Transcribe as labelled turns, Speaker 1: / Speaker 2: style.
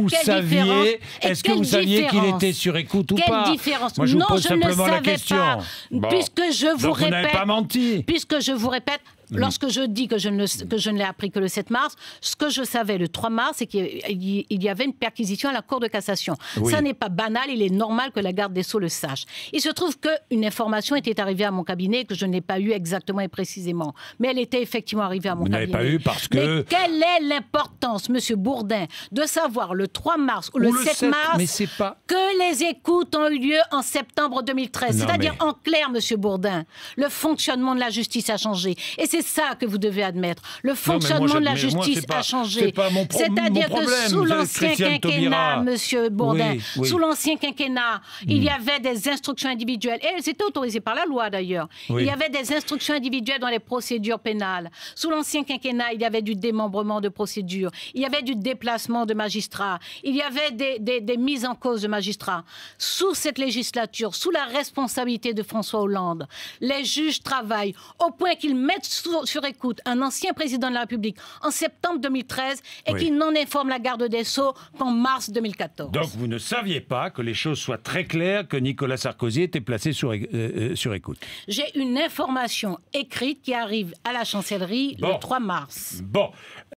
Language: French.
Speaker 1: vous saviez, qu'il était sur écoute ou pas?
Speaker 2: Quelle différence?
Speaker 1: Moi, je vous
Speaker 2: non,
Speaker 1: pose
Speaker 2: je ne le
Speaker 1: simplement la
Speaker 2: savais
Speaker 1: question.
Speaker 2: pas.
Speaker 1: Bon.
Speaker 2: Puisque je vous
Speaker 1: Donc,
Speaker 2: répète...
Speaker 1: vous n'avez pas menti.
Speaker 2: Puisque je vous répète... Lorsque je dis que je ne l'ai appris que le 7 mars, ce que je savais le 3 mars, c'est qu'il y avait une perquisition à la Cour de cassation. Oui. Ça n'est pas banal, il est normal que la garde des Sceaux le sache. Il se trouve qu'une information était arrivée à mon cabinet que je n'ai pas eue exactement et précisément. Mais elle était effectivement arrivée à mon cabinet.
Speaker 1: Vous n'avez pas eu parce que...
Speaker 2: Mais quelle est l'importance, Monsieur Bourdin, de savoir le 3 mars ou le 7 mars
Speaker 1: mais c'est pas...
Speaker 2: que les écoutes ont eu lieu en septembre 2013? C'est-à-dire, en clair, Monsieur Bourdin, le fonctionnement de la justice a changé. Et c'est ça que vous devez admettre. Le fonctionnement de la justice a changé. C'est-à-dire que sous l'ancien quinquennat, Monsieur Bourdin, sous l'ancien quinquennat, il y avait des instructions individuelles. Et elles étaient autorisées par la loi, d'ailleurs. Il y avait des instructions individuelles dans les procédures pénales. Sous l'ancien quinquennat, il y avait du démembrement de procédures. Il y avait du déplacement de magistrats. Il y avait des mises en cause de magistrats. Sous cette législature, sous la responsabilité de François Hollande, les juges travaillent au point qu'ils mettent sur écoute un ancien président de la République en septembre 2013 et qui n'en informe la garde des Sceaux qu'en mars 2014.
Speaker 1: Donc vous ne saviez pas que les choses soient très claires, que Nicolas Sarkozy était placé sur écoute?
Speaker 2: J'ai une information écrite qui arrive à la chancellerie le 3 mars.
Speaker 1: Bon.